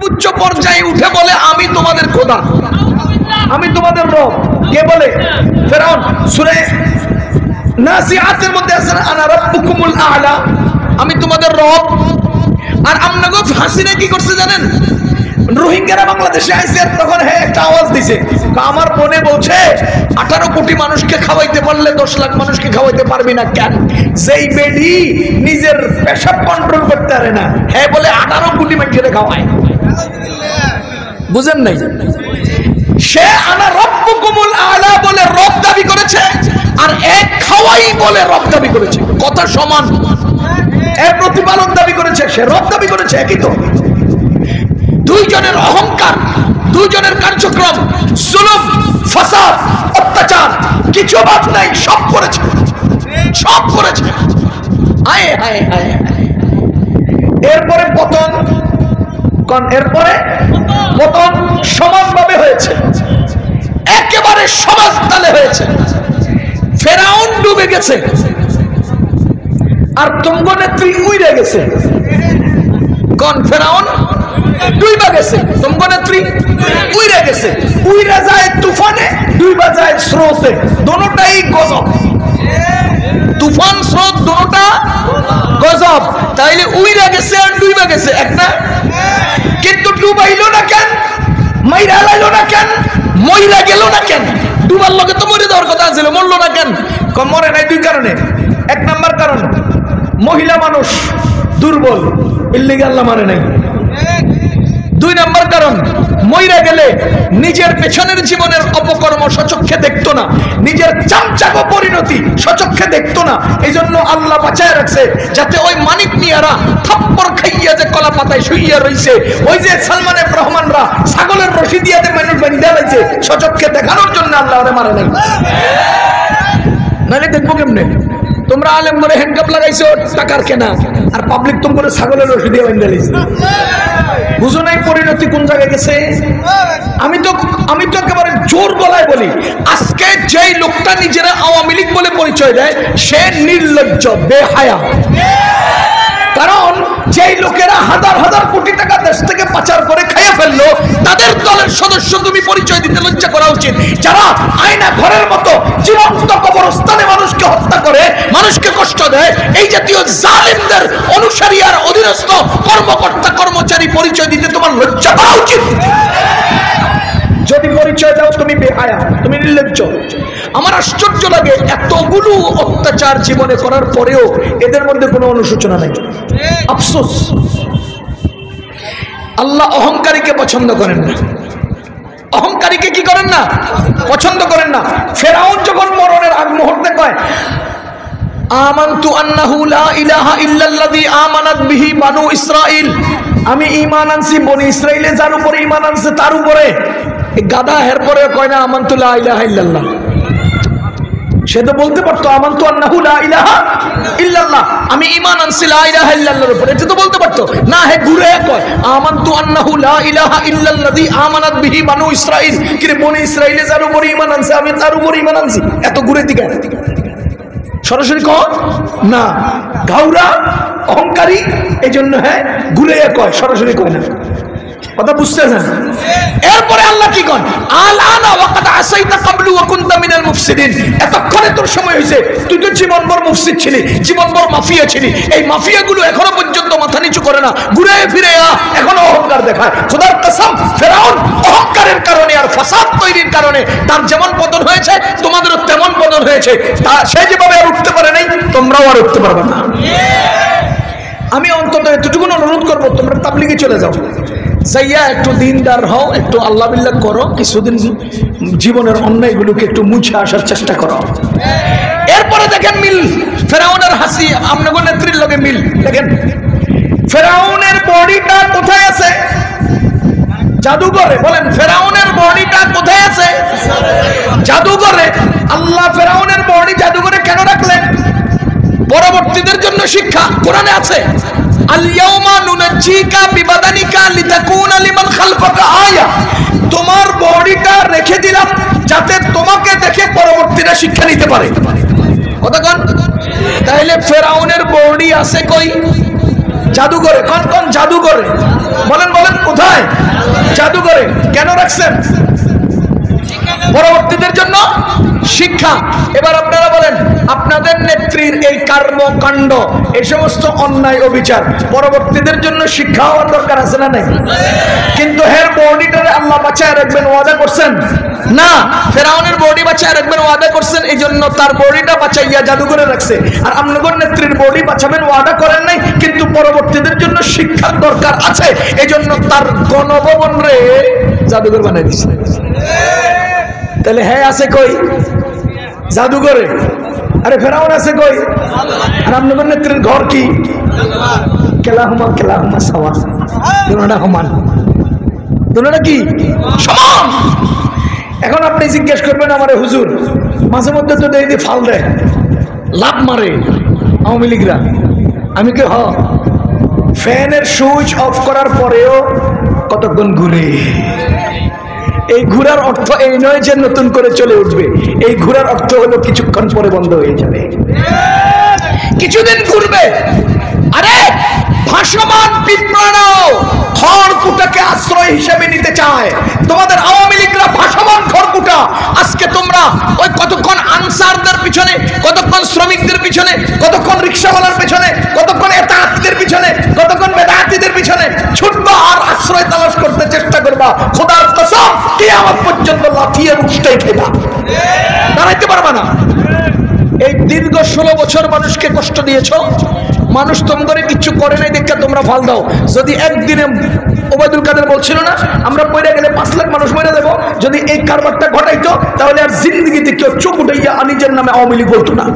উচ্চ পর্যায়ে উঠে বলে আমি তোমাদের খোদা, আমি তোমাদের রব। কে বলে? ফেরাউন। সূরা নাজিআতের মধ্যে আছে আনা রাব্বুকুমুল আ'লা, আমি তোমাদের রব। আর আমনাগো হাসিনা কি করছে জানেন? রোহিঙ্গারা বাংলাদেশে আইছে, তখন হ্যাঁ একটা আওয়াজ দিছে, আমার মনে বলছে 18 কোটি মানুষকে খাওয়াইতে পারলে 10 লাখ মানুষকে খাওয়াইতে পারবি না কেন? যেই বেডি নিজের পেশাব কন্ট্রোল করতে পারে না, হ্যাঁ বলে 18 কোটি মানুষকে খাওয়ায়। বুঝেন নাই? সে আনা রব্বুকুমুল আ'লা বলে রব দাবি করেছে, আর এক খাওয়াই বলে রব দাবি করেছে। কথা সমান। এক প্রতিপালক দাবি করেছে, সে রব দাবি করেছে, একই তো। দুইজনের অহংকার, দুইজনের কার্যক্রম, জুলুম, ফাসাদ, অত্যাচার, কিছু বাদ নাই, সব করেছে, সব করেছে। আয় হায় হায়। এরপরে পতন, এরপরে পতন সমানভাবে হয়েছে, একেবারে সমাজ তালে হয়েছে। ফেরাউন ডুবে গেছে, আর তুঙ্গ নেত্রী উইরে গেছে। কোন? ফেরাউন ডুইবা গেছে, তুঙ্গ নেত্রী উইরে গেছে। উইরে যায় তুফানে, ডুইবা যায় স্রোতে, দোনোটাই গজব। তুফান স্রোত দোনোটা গজব। তাইলে উইরে গেছে আর ডুইবা গেছে একটা, কিন্তু ডুবাইলো না কেন? মাইরা লাইলো না কেন? মইরা গেল না কেন? ডুবার লগে তো মরে যাওয়ার কথা ছিল, মরলো না কেন? মরে নাই দুই কারণে। এক নাম্বার কারণ, মহিলা মানুষ দুর্বল, ইল্লিগে আল্লাহ মানে নাই। দুই নাম্বার কারণ, মইরা গেলে নিজের পেছনের জীবনের অপকর্ম সচক্ষে দেখতো না, নিজের চামচাকো পরিণতি সচক্ষে দেখতো না। এই জন্য আল্লাহ বাঁচায় রাখছে, যাতে ওই মানিক মিয়ারা থাপ্পড় খাইয়া যে কলা পাতায় শুইয়া রইছে, ওই যে সালমান এফ রহমানরা ছাগলের রশি দিয়ে মানুষ বাঁধিয়া লাইছে, সচক্ষে দেখানোর জন্য আল্লাহ ওরে মারে নাই। নাহলে দেখবো কেমনে? তোমরা আলেম করে হ্যান্ডকাপ লাগাইছো টাকার কেনা, আর পাবলিক তোমরা ছাগলের রশি দিয়ে বাঁধিয়া লাইছে। বুঝো নাই পরিণতি কোন জায়গায় গেছে? আমি তো একেবারে জোর গলায় বলি, আজকে যেই লোকটা নিজেরা আওয়ামী লীগ বলে পরিচয় দেয়, সে নির্লজ্জ, বেহায়া। কারণ যেই লোকেরা হাজার হাজার কোটি টাকা দেশ থেকে পাচার করে খাইয়া ফেললো, তাদের দলের সদস্য তুমি পরিচয় দিতে লজ্জা করা উচিত। যারা আয়না ঘরের মতো জীবন্ত কবরস্থানে মানুষকে হত্যা করে, মানুষকে কষ্ট দেয়, এই জাতীয় জালিমদের অনুসারী আর অধীনস্থ কর্মকর্তা কর্মচারী পরিচয় দিতে তোমার লজ্জা করা উচিত। যদি পরিচয় দাও তুমি বেহায়া, তুমি নির্লজ্জ। আমার আশ্চর্য লাগে, এতগুলো অত্যাচার জীবনে করার পরেও এদের মধ্যে কোনো অনুশোচনা নাই, আফসোস। আল্লাহ অহংকারীকে পছন্দ করেন না। অহংকারীকে কি করেন না? পছন্দ করেন না। ফেরাউন যখন মরণের আগ মুহূর্তে কয়, আমানতু আন্নাহু লা ইলাহা ইল্লাল্লাযী আমানাত বিহি বানু ইসরাঈল, আমি ঈমান আনছি বনি ইসরাঈলে যার উপরে ঈমান আনছে তার উপরে। গাধা এর পরে কয় না আমানতু লা ইলাহা ইল্লাল্লাহ। সে তো বলতে পারতো আমানতু আন্নাহু লা ইলাহা ইল্লাল্লাহ, আমি ঈমান আনছি লা ইলাহা ইল্লাল্লাহর উপরে, এটা তো বলতে পারতো না। হে ঘুরে কয় আমানতু আন্নাহু লা ইলাহা ইল্লাল্লাযী আমানাত বিহি বানু ইসরাঈল, কি রে বনি ইসরাঈলে যার উপরে ঈমান আনছে আমি তার উপরে ঈমান আনছি। এত ঘুরে দিকে সরাসরি কয় না, ঘাউরা অহংকারী, এই জন্য হ্যাঁ ঘুরে কয়, সরাসরি কয় না। কথা বুঝতেছেন? এরপরে আল্লাহ কি কন, আলানা ওয়াকাদ আসাইতা ক্বাবলু ওয়া কুনতা মিনাল মুফসিদিন, এতক্ষণে তোর সময় হয়েছে, তুই তো জীবনভর মুফসিদ ছিলি, জীবনভর মাফিয়া ছিলি। এই মাফিয়াগুলো এখনো পর্যন্ত মাথা নিচু করে না, ঘুরে ফিরে এখনো অহংকার দেখায়। খোদার কসম, ফেরাউন অহংকারের কারণে আর ফাসাদ তৈরির কারণে তার যেমন পতন হয়েছে, তোমাদেরও তেমন পতন হয়েছে। সে যেভাবে আর উঠতে পারে নাই, তোমরাও আর উঠতে পারবে না। আমি অন্তত এতটুকু অনুরোধ করবো, তোমরা তাবলিগে চলে যাও, যাইয়া একটু দিনদার হও, একটু আল্লাহ বিল্লাহ করো, কিছুদিন জীবনের অন্যায়গুলোকে একটু মুছে আসার চেষ্টা করো। এরপরে দেখেন মিল, ফেরাউনের হাসি আপনাদের নেত্রীর লগে মিল। দেখেন ফেরাউনের বডিটা কোথায় আছে? জাদুঘরে। বলেন ফেরাউনের বডিটা কোথায় আছে? জাদুঘরে। আল্লাহ ফেরাউনের বডি জাদুঘরে কেন রাখলেন? পরবর্তীদের জন্য শিক্ষা। কোরআনে আছে, আল-ইয়াউমা নুনাজ্জিকা বিবাদানিকা লিতাকুনা লিমান খালফাকা আয়া, তোমার বডিটা রেখে দিলাম যাতে তোমাকে দেখে পরবর্তীরা শিক্ষা নিতে পারে। কথা কোন? তাহলে ফেরাউনের বডি আছে কই? জাদুঘরে। কোন কোন জাদুঘরে? বলেন বলেন, কোথায়? জাদুঘরে। কেন রাখছেন? পরবর্তীদের জন্য শিক্ষা। এবার আপনারা বলেন, আপনাদের নেত্রীর এই কর্মকাণ্ড, এই সমস্ত অন্যায় অবিচার পরবর্তীদের জন্য শিক্ষা হওয়ার দরকার আছে না নাই? কিন্তু হের বডিটারে আল্লাহ বাঁচায় রাখবেন ওয়াদা করছেন না? ফেরাউনের বডি বাঁচায় রাখবেন ওয়াদা করছেন, এই জন্য তার বডিটা বাঁচাইয়া জাদুঘরে রাখছে। আর আপনাদের নেত্রীর বডি বাঁচাবেন ওয়াদা করেন নাই, কিন্তু পরবর্তীদের জন্য শিক্ষার দরকার আছে, এই জন্য তার গণভবন রে জাদুঘর বানাই দিচ্ছে। তাহলে হ্যাঁ আছে কই? জাদুঘরে। আরে ফেরাউন আছে কই? আর আপনাদের নেত্রীর ঘর কি? কেলাহুমা কেলাহুমা সাওয়া, দুটোটা সমান, দুটোটা কি সমান। এখন আপনি জিজ্ঞেস করবেন আমারে, হুজুর মাঝে মধ্যে তো এই দিয়ে ফাল দেয়, লাভ মারে আওয়ামী লীগরা। আমি কি ফ্যানের সুইচ অফ করার পরেও কতক্ষণ ঘুরে? এই ঘোরার অর্থ এই নয় যে নতুন করে চলে উঠবে, এই ঘোরার অর্থ হলো কিছুক্ষণ পরে বন্ধ হয়ে যাবে, কিছুদিন ঘুরবে। আরে ভাসমান পিঁপড়াও খড়কুটাকে আশ্রয় হিসেবে নিতে চায়। তোমাদের আওয়ামী লীগরা ভাসমান খড়কুটা। আজকে তোমরা ওই কতক্ষণ আনসারদের পিছনে, কতক্ষণ শ্রমিকদের পিছনে, কতক্ষণ রিক্সাওয়ালার পিছনে, কতক্ষণ এতাআতিদের পিছনে, কতক্ষণ বেদাতিদের পিছনে ছুটবা আর আশ্রয় তালাশ করতে চেষ্টা করবা। খোদার কসম কিয়ামত পর্যন্ত লাথিয়ে উষ্টাই খেবা, দাঁড়াইতে পারবা না। এই দীর্ঘ 16 বছর মানুষকে কষ্ট দিয়েছ, মানুষ তোমাদের কিছু করে নাই দেখে তোমরা ফাল দাও। যদি একদিনে ওবায়দুল কাদের বলছিল না, আমরা পড়ে গেলে 5 লাখ মানুষ মরে দেবো, যদি এই কারবারটা ঘটাইতো তাহলে আর জিন্দিগিতে কেউ চোখ উঠাইয়া নিজের নামে আওয়ামী লীগ বলতো না।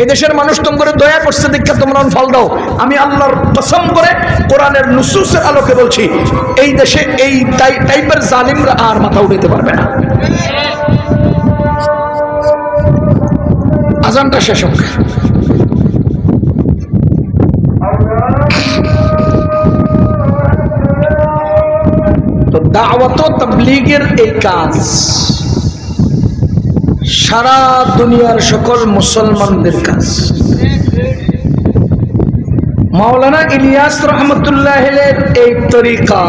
এই দেশের মানুষ তোমাদের দয়া করছে দেখে তোমরা ফাল দাও। আমি আল্লাহর কসম করে কোরআনের নুসুসের আলোকে বলছি, এই দেশে এই টাইপের জালিমরা আর মাথা উঠাইতে পারবে না। আজানটা শেষ হোক। তো দাওয়াত ও তাবলীগের এই কাজ সারা দুনিয়ার সকল মুসলমানদের কাজ। মাওলানা ইলিয়াস রহমতুল্লাহের এই তরিকা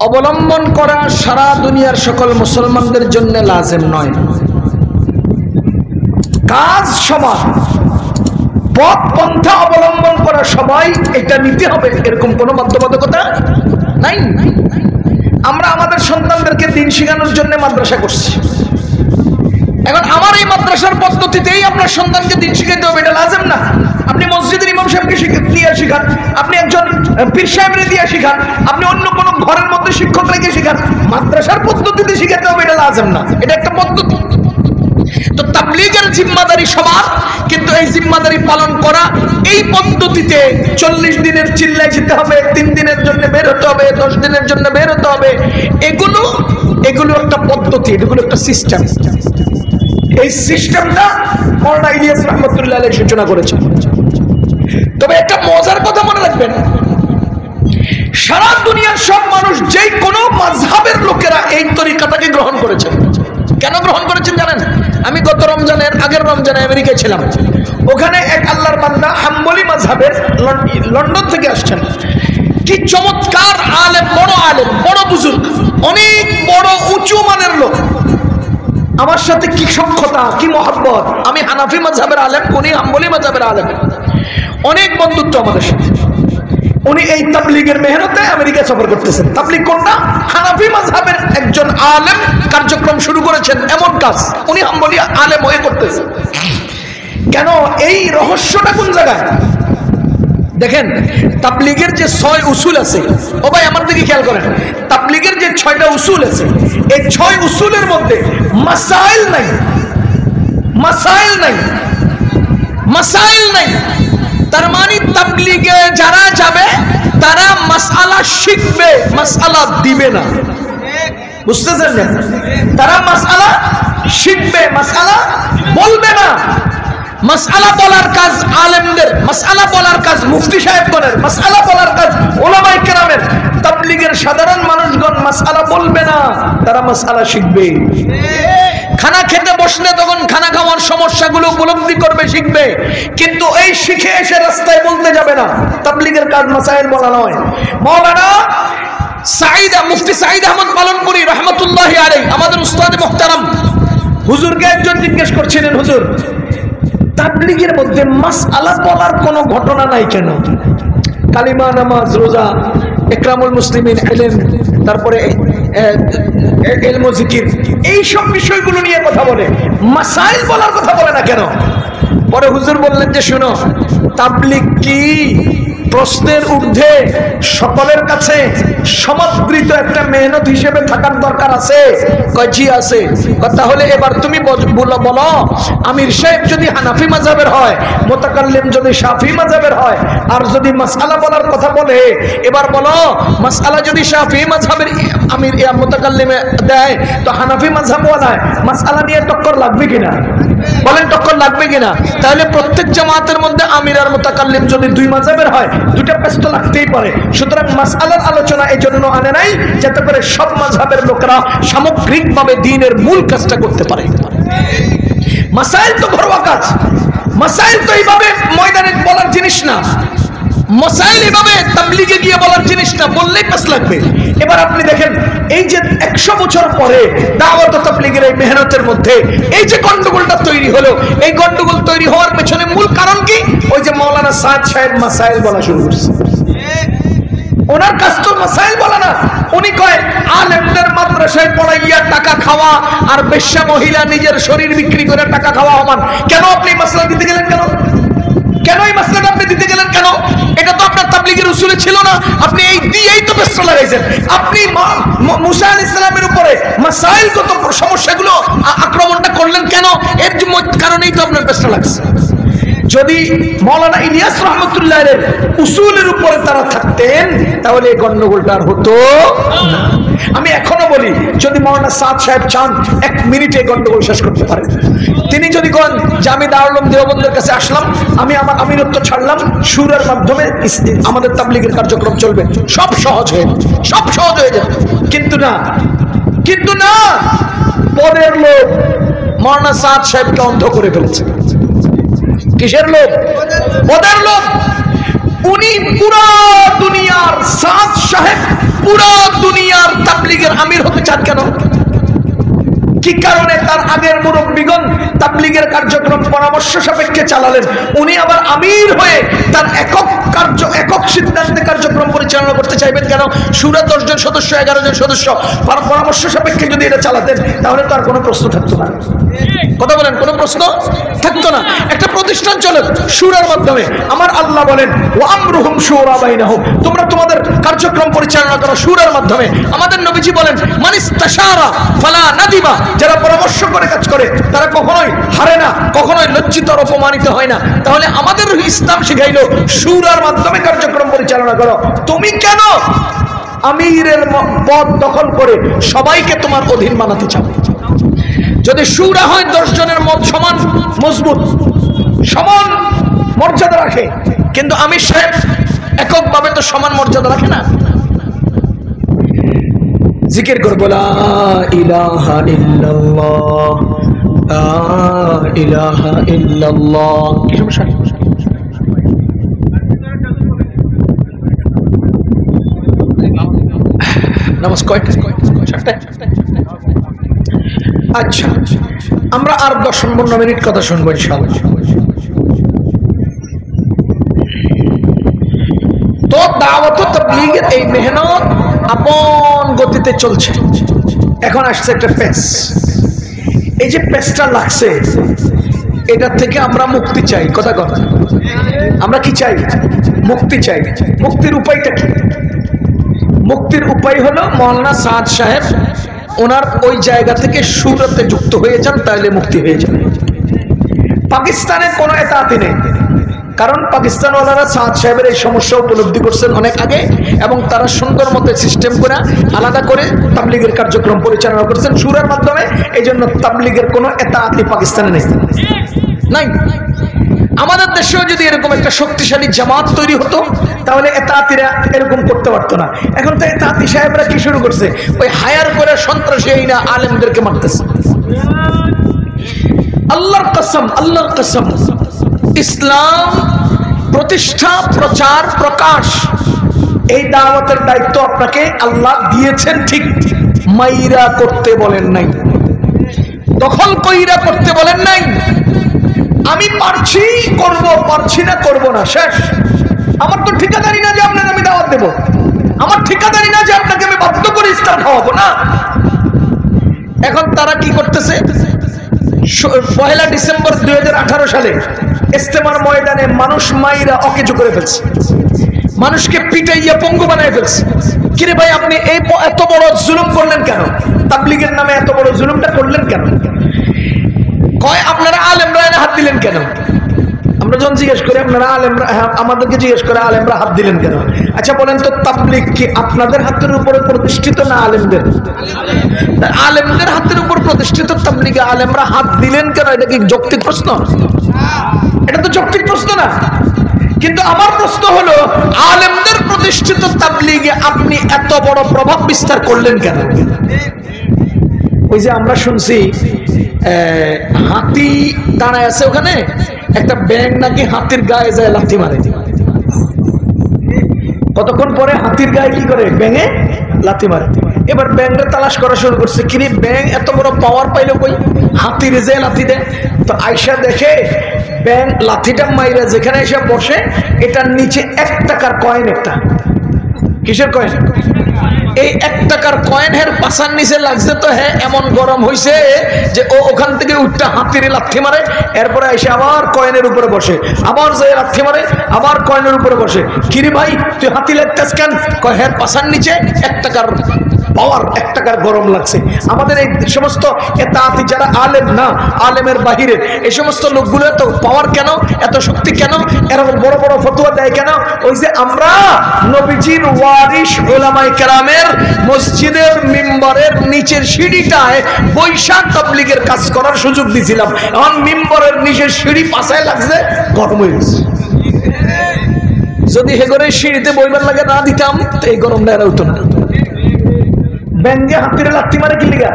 অবলম্বন করা সারা দুনিয়ার সকল মুসলমানদের জন্য লাজিম নয়। কাজ সমান, পথ পন্থা অবলম্বন করা সবাই এটা নিতে হবে, এরকম কোনো বাধ্যবাধকতা নাই। আমরা আমাদের সন্তানদেরকে দিন শেখানোর জন্য মাদ্রাসা করছি। এখন আমার এই মাদ্রাসার পদ্ধতিতেই আপনার সন্তানকে দিন শিখাতে হবে, এটা লাজিম না। আপনি মসজিদের ইমাম সাহেবকে দিয়ে শিখান, আপনি একজন পীর সাহেবরে দিয়ে শিখান, আপনি অন্য কোনো ঘরের মধ্যে শিক্ষক রেখে শিখান, মাদ্রাসার পদ্ধতিতে শিখাতে হবে, এটা লাজিম না, এটা একটা পদ্ধতি। তো তাবলীগের জিম্মাদারি সবার, কিন্তু এই জিম্মাদারি পালন করা এই পদ্ধতিতে 40 দিনের চিল্লায় যেতে হবে, 3 দিনের জন্য বের হতে হবে, 10 দিনের জন্য বের হতে হবে, এগুলো একটা পদ্ধতি, এগুলো একটা সিস্টেম। এই সিস্টেমটা মাওলানা ইলিয়াস রহমতুল্লাহ আলাইহি সূচনা করেছেন। তবে একটা মজার কথা মনে রাখবেন, সারা দুনিয়ার সব মানুষ যেই কোনো মাযহাবের লোকেরা এই তরিকাটাকে গ্রহণ করেছেন। কেন গ্রহণ করেছেন জানেন? আমি গত রমজানের আগের রমজানে আমেরিকায় ছিলাম। ওখানে এক আল্লাহর বান্দা হাম্বলি মাযহাবের লন্ডন থেকে আসছেন। কি চমৎকার আলেম, বড় বুজুর্গ, অনেক বড় উঁচু মানের লোক। আমার সাথে কি সখ্যতা, কি মহব্বত। আমি হানাফি মাযহাবের আলেম, উনি হাম্বলি মাযহাবের আলেম, অনেক বন্ধুত্ব আমাদের সাথে। উনি এই তাবলীগের মেহনতে আমেরিকা সফর করতেছেন। তাবলীগ কোনটা? হানাফি মাযহাবের একজন আলেম কার্যক্রম শুরু করেছেন, এমন কাজ উনি হাম্বলি আলেম হয়ে করতেছেন। কেন? এই রহস্যটা কোন জায়গায় দেখেন। তাবলীগের যে 6 উসুল আছে, ও ভাই আমার দিকে খেয়াল করেন, তাবলীগের যে 6টা উসুল আছে, এই 6 উসুলের মধ্যে মাসাইল নাই, মাসাইল নাই, মাসাইল নাই। তার মানে তাবলীগে যারা যাবে তারা মাসআলা শিখবে, মাসআলা দিবে না। বুঝতেছেন না? তারা মাসআলা শিখবে, মাসআলা বলবে না। মাসআলা বলার কাজ আলেমদের, মাসআলা বলার কাজ মুফতি সাহেবগণের, মাসআলা বলার কাজ উলামায়ে কেরামের। তাবলীগের সাধারণ মানুষগণ মাসআলা বলবে না, তারা মাসআলা শিখবে। খানা খেতে বসলে তখন খানা খাওয়া তোমার সমস্যাগুলো উপলব্ধি করবে, শিখবে, কিন্তু এই শিখে এসে রাস্তায় বলতে যাবে না। তাবলীগের কাজ মাসাইল বলা নয়। মাওলানা মুফতি সাঈদ আহমদ পালনপুরি রহমতুল্লাহি আলাইহি, আমাদের উস্তাদ মুহতারাম, হুজুরকে একজন জিজ্ঞেস করছিলেন, হুজুর তাবলীগের মধ্যে মাসআলা বলার কোনো ঘটনা নাই কেন? কালিমা, নামাজ, রোজা, ইকরামুল মুসলিমিন, ইলম, তারপরে ইলম ও জিকির, এই সব বিষয়গুলো নিয়ে কথা বলে, মাসাইল বলার কথা বলে না কেন? পরে হুজুর বললেন যে শোনো, তাবলীগ কি প্রশ্নের ঊর্ধ্বে সকলের কাছে সমাদৃত একটা মেহনত হিসেবে থাকার দরকার আছে? কয় জি আছে। তাহলে এবার তুমি বলো, আমির সাহেব যদি হানাফি মাযহাবের হয়, মুতাকাল্লিম যদি শাফি মাযহাবের হয়, আর যদি মাসআলা বলার কথা বলে, এবার বলো মাসআলা যদি শাফি মাযহাবের আমির মুতাকাল্লিমে দেয়, তো হানাফি মাযহাবওয়ালায় মাসআলা নিয়ে টক্কর লাগবে কিনা? বলেন টক্কর লাগবে কিনা? তাহলে প্রত্যেক জামাতের মধ্যে আমির আর মুতাকাল্লিম যদি দুই মাযহাবের হয়, দুটো প্রশ্ন লাগতেই পারে। সুতরাং মাসআলার আলোচনা এই জন্য আনে নাই যাতে করে সব মাযহাবের লোকেরা সামগ্রিকভাবে দ্বীনের মূল কাজটা করতে পারে। মাসাইল তো ঘরোয়া কাজ, মাসাইল তো এইভাবে ময়দানে বলার জিনিস না, মাসাইল এভাবে তাবলীগে গিয়ে বলার জিনিস না, বললেই পাস লাগবে। এবার আপনি দেখেন, এই যে 100 বছর পরে দাওয়াত ও তাবলীগের এই মেহনতের মধ্যে এই যে গন্ডগোলটা তৈরি হলো, এই গন্ডগোল তৈরি হওয়ার পেছনে মূল কারণ কি? ওই যে মাওলানা সাদ সাহেব মাসাইল বলা শুরু করছে। ওনার কাজ তো মাসাইল বলা না, উনি কয় আলেমদের মাদ্রাসায় পড়াইয়া টাকা খাওয়া আর বেশ্যা মহিলা নিজের শরীর বিক্রি করে টাকা খাওয়া সমান। কেন আপনি মাসলা দিতে গেলেন? কেন এই মাসলাটা আপনি দিতে গেলেন? কেন? এটা তো আপনার তাবলীগের উসুলে ছিল না। আপনি এই দিয়েই তো পেছনে লাগাইছেন। আপনি মুসা আলাইহিস সালামের উপরে মাসাইলগত সমস্যাগুলো আক্রমণটা করলেন কেন? এর কারণেই তো আপনার পেছনে লাগছে। যদি মাওলানা ইলিয়াস রহমতুল্লাহ এর উসুলের উপরে তারা থাকতেন, তাহলে এই গন্ডগোলটা আর হতো না। আমি এখনো বলি, যদি মাওলানা সাদ সাহেব চান 1 মিনিটে গন্ডগোল শেষ করতে পারেন। তিনি যদি বলেন যে আমি দারুল উলুম দেওবন্দের কাছে আসলাম, আমি আমার আমিরত্ব ছাড়লাম, সুরের মাধ্যমে আমাদের তাবলীগের কার্যক্রম চলবে, সব সহজ হয়ে যাবে। কিন্তু না, পদের লোক মাওলানা সাদ সাহেবকে অন্ধ করে ফেলেছে। কিসের লোক? পদের লোক। উনি পুরো দুনিয়ার সাদ সাহেব, পুরো দুনিয়ার তাবলীগের আমির হতে চান কেন? কি কারণে? তার আগের মুরব্বীগণ তাবলীগের কার্যক্রম পরামর্শ সাপেক্ষে চালালেন, উনি আবার আমির হয়ে তার একক সিদ্ধান্তে কার্যক্রম পরিচালনা করতে চাইবেন কেন? সুরা 10 জন সদস্য, 11 জন সদস্য পরামর্শ সাপেক্ষে যদি এটা চালাতেন, তাহলে তো আর কোনো প্রশ্ন থাকতো না। কথা বলেন, কোনো প্রশ্ন থাকতো না। একটা প্রতিষ্ঠান চলে সুরার মাধ্যমে। আমার আল্লাহ বলেন ওয়া আমরুহুম শুরা বাইনাহুম, তোমরা তোমাদের কার্যক্রম পরিচালনা করো সুরার মাধ্যমে। আমাদের নবীজি বলেন মানিস্তাশারা ফালা নাদিমা, যারা পরামর্শ করে কাজ করে তারা কখনোই হারে না, কখনোই লজ্জিত আর অপমানিত হয় না। তাহলে আমাদের ইসলাম শিখাইলো সুরার মাধ্যমে কার্যক্রম পরিচালনা করো। তুমি কেন আমিরের পদ দখল করে সবাইকে তোমার অধীন বানাতে চাও? যদি সুরা হয় 10 জনের মত সমান মজবুত, সমান মর্যাদা রাখে, কিন্তু আমির সাহেব এককভাবে তো সমান মর্যাদা রাখে না। জিকির করবো লা ইলাহা ইল্লাল্লাহ, লা ইলাহা ইল্লাল্লাহ। কি সমস্যা? নামাজ কয়টা? 7টা। আচ্ছা, আমরা আর 10-15 মিনিট কথা শুনবো ইনশাআল্লাহ। তো দাওয়াত ও তাবলীগের এই মেহনত আপন গতিতে চলছে। এখন আসছে একটা পেস। এই যে পেসটা লাগছে, এটা থেকে আমরা মুক্তি চাই। কথা আমরা কি চাই? মুক্তি চাই। মুক্তির উপায়টা কি? মুক্তির উপায় হলো মাওলানা সাদ সাহেব ওনার ওই জায়গা থেকে সুরতে যুক্ত হয়ে যান, তাহলে মুক্তি হয়ে যাবে। পাকিস্তানের কোনো এতাতি নেই, কারণ পাকিস্তানওয়ালারা সাদ সাহেবের এই সমস্যা উপলব্ধি করছেন অনেক আগে, এবং তারা সুন্দর মতো সিস্টেম করে আলাদা করে তাবলীগের কার্যক্রম পরিচালনা করছেন সুরের মাধ্যমে। এই জন্য তাবলীগের কোনো এতাতি পাকিস্তানে নেই, নাই। আমাদের দেশেও যদি এরকম একটা শক্তিশালী জামাত তৈরি হতো, তাহলে এতাতিরা এরকম করতে পারতো না। এখন তো এতাতি সাহেবরা কি শুরু করছে? ওই হায়ার করে সন্ত্রাসী আলেমদেরকে মারতেছে। আল্লাহর কসম, ইসলাম প্রতিষ্ঠা, প্রচার, প্রকাশ, এই দাওয়াতের দায়িত্ব আপনাকে আল্লাহ দিয়েছেন ঠিক, মাইরা করতে বলেন নাই, দখল কইরা করতে বলেন নাই। আমি পারছি করব, পারছি না করব না, শেষ। আমার তো ঠিকাদারি না যে আপনাকে আমি দাওয়াত দেব, আমার ঠিকাদারি না যে আপনাকে আমি বাধ্য করে ইফতার খাওয়াবো না। এখন তারা কি করতেছে, 1 ডিসেম্বর 2018 সালে ইস্তেমার ময়দানে মানুষ মাইরা অকেজো করে ফেলছে, মানুষকে পিটাইয়া পঙ্গু বানায় ফেলছে। কিরে ভাই, আপনি এই এত বড় জুলুম করলেন কেন? তাবলীগের নামে এত বড় জুলুমটা করলেন কেন? কয় আপনারা আলেমরা হাত দিলেন কেন? আমরা যখন জিজ্ঞেস করি আপনারা আলেমরা, আমাদেরকে জিজ্ঞেস করে আলেমরা হাত দিলেন কেন? আচ্ছা বলেন তো, তাবলীগ কি আপনাদের হাতের উপরে প্রতিষ্ঠিত না আলেমদের? আলেমদের হাতের উপর প্রতিষ্ঠিত তাবলীগে আলেমরা হাত দিলেন কেন? এটা কি যৌক্তিক প্রশ্ন? এটা তো যৌক্তিক প্রশ্ন না। কিন্তু আমার প্রশ্ন হলো, আলেমদের প্রতিষ্ঠিত তাবলীগে আপনি এত বড় প্রভাব বিস্তার করলেন কেন? ওই যে আমরা শুনছি হাতি দাঁড়ায় আছে ওখানে, একটা ব্যাঙ নাকি হাতির গায়ে যায় লাথি মারে। কতক্ষণ পরে হাতির গায়ে কি করে, ব্যাঙে লাথি মারে। এবার ব্যাঙটা তালাশ করা শুরু করছে, কিরে ব্যাঙ এত বড় পাওয়ার পাইলো কই, হাতির যে লাথি দেয়। তো আয়সা দেখে ব্যাঙ লাথিটা মাইরা যেখানে এসে বসে, এটার নিচে 1 টাকার কয়েন, একটা কিসের কয়েন, এই 1 টাকার কয়েন হের পাশার নিচে লাগছে। তো হ্যাঁ, এমন গরম হয়েছে যে ও ওখান থেকে উঠটা হাতির লাথি মারে, এরপরে এসে আবার কয়েনের উপরে বসে, আবার যে লাথি মারে, আবার কয়েনের উপরে বসে। কিরে ভাই, তুই হাতি লাগতেস কেন? কয় হের পাশার নিচে 1 টাকার পাওয়ার, 1 টাকার গরম লাগছে। আমাদের এই সমস্ত এতাতি যারা আলেম না, আলেমের বাহিরে এই সমস্ত লোকগুলো এত পাওয়ার কেন, এত শক্তি কেন, এরকম বড় বড় ফতোয়া দেয় কেন? ওই যে আমরা নবীজির ওয়ারিস উলামায়ে কেরামের মসজিদের মিম্বরের নিচের সিঁড়িটায় বৈশাখ তাবলীগের কাজ করার সুযোগ দিয়েছিলাম। এখন মিম্বরের নিচের সিঁড়ি পাশায় লাগছে, গরম হয়ে গেছে। যদি হেগরে সিঁড়িতে বইবার লাগে না দিতাম, তো এই গরমটা এরা হতো না। ব্যাঙ্গে হাতিরে লাথি মারে কি লিগা?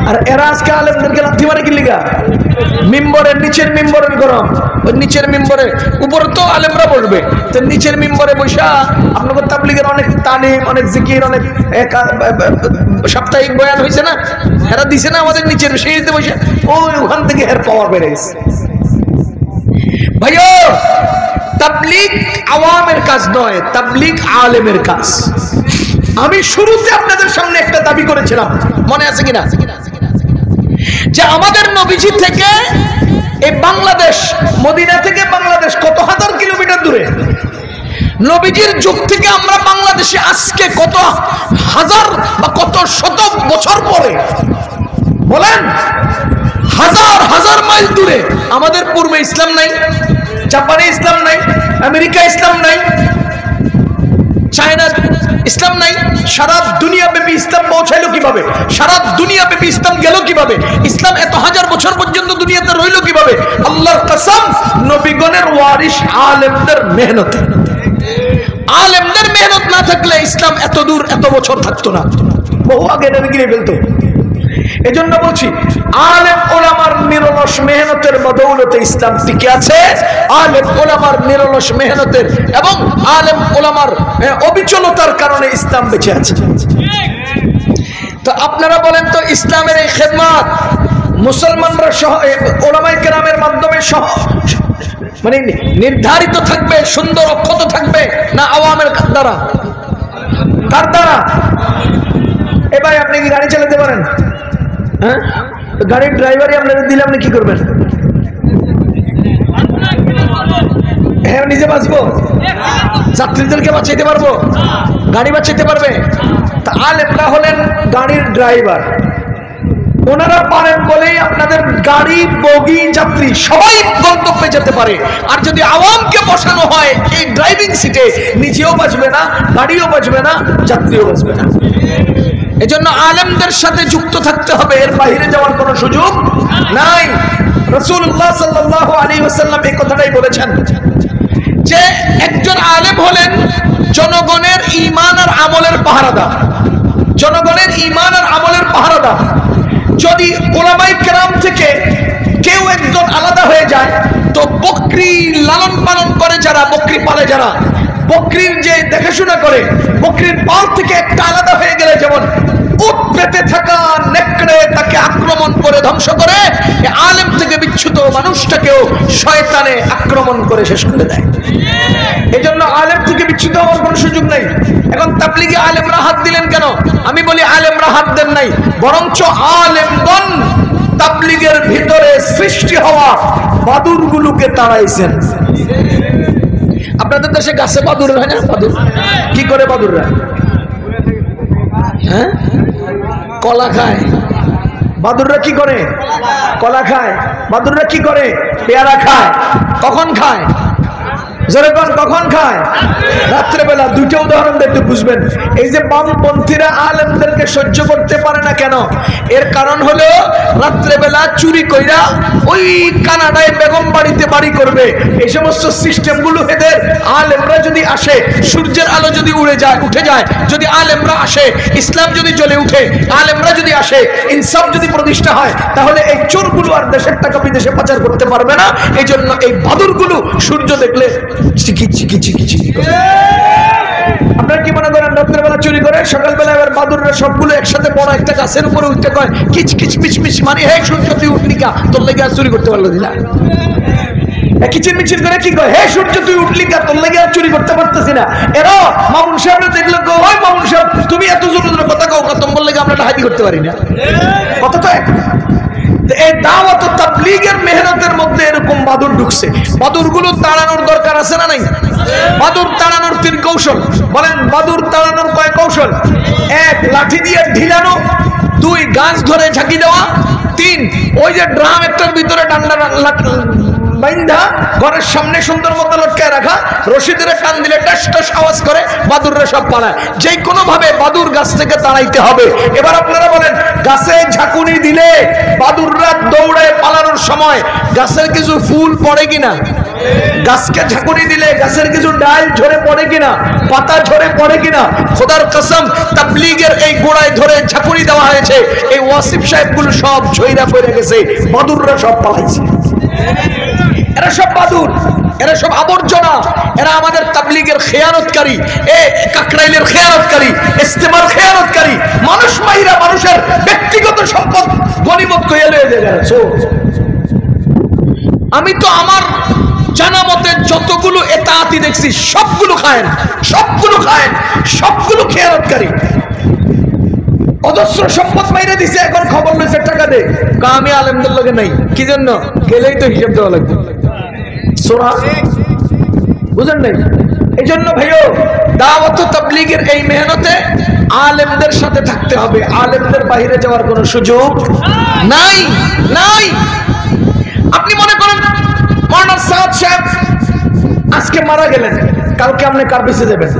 আর এরা আজকে আলেমদেরকে লাথি মারে কি লিগা? মিম্বরের নিচের মিম্বরের গরম, ওই নিচের মিম্বরে, উপরে তো আলেমরা বসবে, তো নিচের মিম্বরে বসা আপনাদের তাবলীগের অনেক তালিম, অনেক জিকির, অনেক সাপ্তাহিক বয়ান হয়েছে না, এরা দিছে না আমাদের নিচের সিঁড়িতে বসে, ওই ওখান থেকে এর পাওয়ার বেড়ে গেছে। ভাইও, তাবলীগ আওয়ামের কাজ নয়, তাবলীগ আলেমের কাজ। আমি শুরুতে আপনাদের সামনে একটা দাবি করেছিলাম, মনে আছে কিনা, যে আমাদের নবীজি থেকে এই বাংলাদেশ, মদিনা থেকে বাংলাদেশ কত হাজার কিলোমিটার দূরে। নবীজির যুগ থেকে আমরা বাংলাদেশে আজকে কত হাজার বা কত শত বছর পরে, বলেন, হাজার হাজার মাইল দূরে। আমাদের পূর্বে ইসলাম নাই, জাপানে ইসলাম নাই, আমেরিকা ইসলাম নাই, চায়না ইসলাম নাই। সারা দুনিয়া ব্যাপী ইসলাম পৌঁছাইলো কিভাবে? সারা দুনিয়া ব্যাপী ইসলাম গেল কিভাবে? ইসলাম এত হাজার বছর পর্যন্ত দুনিয়াতে রইল কিভাবে? আল্লাহর কসম, নবীগণের ওয়ারিস আলেমদের মেহনতে। আলেমদের মেহনত না থাকলে ইসলাম এত দূর এত বছর থাকতো না, বহু আগে এটা গিরে ফেলতো। এজন্য বলছি, আলেম ওলামার নিরলস মেহনতের বদৌলতে ইসলাম টিকে আছে। আলেম ওলামার নিরলস মেহনতের এবং আলেম ওলামার অবিচলতার কারণে ইসলাম বেঁচে আছে। তো আপনারা বলেন তো, ইসলামের এই খেদমত মুসলমানরা সহ ওলামায়ে কেরামের মাধ্যমে সহ মানে নির্ধারিত থাকবে, সুন্দর অক্ষত থাকবে, না আওয়ামের দ্বারা? কার দ্বারা? এ ভাই, আপনি কি গাড়ি চালাতে পারেন? হ্যাঁ, গাড়ির ড্রাইভারই আপনারা দিলে আপনি কি করবেন? হ্যাঁ, নিজে বাঁচবো, যাত্রীদেরকে বাঁচাইতে পারবো, গাড়ি বাঁচাইতে পারবে? তা আলেমরা হলেন গাড়ির ড্রাইভার, ওনারা পারেন বলেই আপনাদের গাড়ি, বগি, যাত্রী সবাই গন্তব্যে যেতে পারে। আর যদি আওয়ামকে বসানো হয় এই ড্রাইভিং সিটে, নিজেও বাঁচবে না, গাড়িও বাঁচবে না, যাত্রীও বাঁচবে না। এজন্য আলেমদের সাথে যুক্ত থাকতে হবে, এর বাইরে যাওয়ার কোনো সুযোগ নাই। রাসূলুল্লাহ সাল্লাল্লাহু আলাইহি ওয়াসাল্লাম এই কথাটাই বলেছেন যে একজন আলেম হলেন জনগণের ঈমান আর আমলের পাহারাদার, জনগণের ঈমান আর আমলের পাহারাদার। যদি উলামায়ে কেরাম থেকে কেউ একজন আলাদা হয়ে যায় তো বকরি লালন পালন করে যারা, বকরি পালে যারা, বকরির যে দেখাশোনা করে, বকরির পাল থেকে একটা আলাদা হয়ে গেলে যেমন উট পেতে থাকা নেকড়ে তাকে আক্রমণ করে ধ্বংস করে, আলেম থেকে বিচ্যুত মানুষটাকেও শয়তানে আক্রমণ করে শেষ করে দেয়। এজন্য আলেম থেকে বিচ্যুত হওয়ার কোনো সুযোগ নেই। এখন তাবলিগে আলেমরা হাত দিলেন কেন? আমি বলি আলেমরা হাত দেন নাই, বরঞ্চ আলেমগণ তাবলিগের ভিতরে সৃষ্টি হওয়া বাদুরগুলোকে তাড়াইছেন। আপনাদের দেশে গাছে বাদুর হয় না? বাদুর কি করে? বাদুররা হ্যাঁ কলা খায়। বাদুররা কি করে? কলা খায়। বাদুররা কি করে? পেয়ারা খায়। কখন খায়? যেরকম কখন খায়? রাত্রেবেলা। দুইটা উদাহরণ দেখতে বুঝবেন। এই যে বামপন্থীরা আলেমদেরকে সহ্য করতে পারে না কেন, এর কারণ হলো রাত্রেবেলা চুরি কইরা ওই কানাডায় বেগম বাড়িতে বাড়ি করবে। এই সমস্ত সিস্টেমগুলো এদের। আলেমরা যদি আসে, সূর্যের আলো যদি উঠে যায়, যদি আলেমরা আসে, ইসলাম যদি জ্বলে উঠে, আলেমরা যদি আসে, ইনসাফ যদি প্রতিষ্ঠা হয়, তাহলে এই চোরগুলো আর দেশের টাকা বিদেশে পাচার করতে পারবে না। এই জন্য এই বাদুরগুলো সূর্য দেখলে চিকি চিকি চিকি চিকি করে। আপনারা কি মনে করেন রাত্রেবেলা চুরি করে, সকালবেলা এবার বাদুররা সবগুলো একসাথে বড় একটা গাছের উপরে উঠতে কয় কিচ কিচ মিচমিচ, মানে হে সূর্য তুই উঠলি কা, তোর লেগে আর চুরি করতে পারলো না। কিচির মিচির করে কি কয়, হে সূর্য তুই উঠলি কা, তোর লেগে আর চুরি করতে পারতেছি না। এরা মামুন সাহেব দেখলো, ওই মামুন সাহেব তুমি এত জোরে জোরে কথা কও, তোমার লেগে আমরা হাতি করতে পারি না। কথা তো এক। এই দাওয়াত ও তাবলীগের মেহনতের মধ্যে এরকম বাদুর ঢুকছে। বাদুরগুলো তাড়ানোর দরকার আছে না নাই? বাদুর তাড়ানোর 3 কৌশল। বলেন বাদুর তাড়ানোর কয় কৌশল? 1 লাঠি দিয়ে ঢিলানো, 2 গাছ ধরে ঝাঁকি দেওয়া, 3 ওই যে ড্রাম একটার ভিতরে ডান্ডা বাইন্ধা ঘরের সামনে সুন্দর মতো লটকায় রাখা, রশিদের টান দিলে টাস টাস আওয়াজ করে, বাদুররা সব পালায়। যে কোনো ভাবে বাদুর গাছ থেকে তাড়াইতে হবে। এবার আপনারা বলেন গাছে ঝাঁকুনি দিলে বাদুররা দৌড়ে পালানোর সময় গাছের কিছু ফুল পড়ে কিনা? গাছকে ঝাঁকুনি দিলে গাছের কিছু ডাল ঝরে পড়ে কিনা? পাতা ঝরে পড়ে কিনা? খোদার কসম, তাবলীগের এই গোড়ায় ধরে ঝাঁকুনি দেওয়া হয়েছে, এই ওয়াসিফ সাহেবগুলো সব ঝইরা পড়ে গেছে, বাদুররা সব পালাইছে। এরা সব বাদুর, এরা সব আবর্জনা, এরা আমাদের তাবলীগের খেয়ানতকারী, কাকরাইলের খেয়ানতকারী, ইস্তেমার খেয়ানতকারী, মানুষ মাইরা মানুষের ব্যক্তিগত সম্পদ গনিমত কইয়া লয়ে যায়। আমি তো আমার জানা মতে যতগুলো এতাআতি দেখছি সবগুলো খায়েন, সবগুলো খায়েন, সবগুলো খেয়ানতকারী। অজস্র সম্পদ মাইরে দিছে, এখন খবর লইছে টাকা দে, আমি আলেমদের লগে নাই। কি জন্য? গেলেই তো হিসাব দেওয়া লাগবে। সোরা বুঝেন নাই? এই জন্য ভাইও দাওয়াত ও তাবলীগের এই মেহনতে আলেমদের সাথে থাকতে হবে। আলেমদের বাইরে যাওয়ার কোনো সুযোগ নাই, নাই। আপনি মনে করেন মাওলানা সাদ সাহেব আজকে মারা গেলেন, কালকে আপনি কার পিছে যাবেন?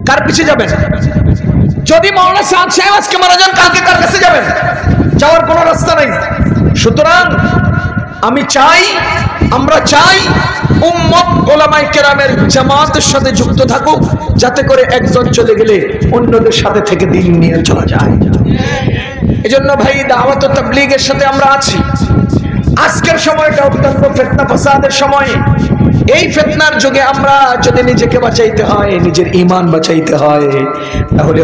কার পিছে যাবেন? যদি মাওলানা সাদ সাহেব আজকে মারা যান, কালকে কার কাছে যাবেন? যাওয়ার কোনো রাস্তা নাই। সুতরাং আমি চাই, আমরা চাই উম্মত ওলামায়ে কেরামের জামাতের সাথে যুক্ত থাকুক, যাতে করে একজন চলে গেলে অন্যদের সাথে থেকে দিন নিয়ে চলা যায়। এজন্য ভাই দাওয়াত ও তাবলীগের সাথে আমরা আছি। আজকের সময়টা অত্যন্ত ফিতনা ফাসাদের সময়। এই ফিতনার যুগে আমরা যদি নিজেকে বাঁচাইতে হয়, নিজের ঈমান বাঁচাইতে হয়, তাহলে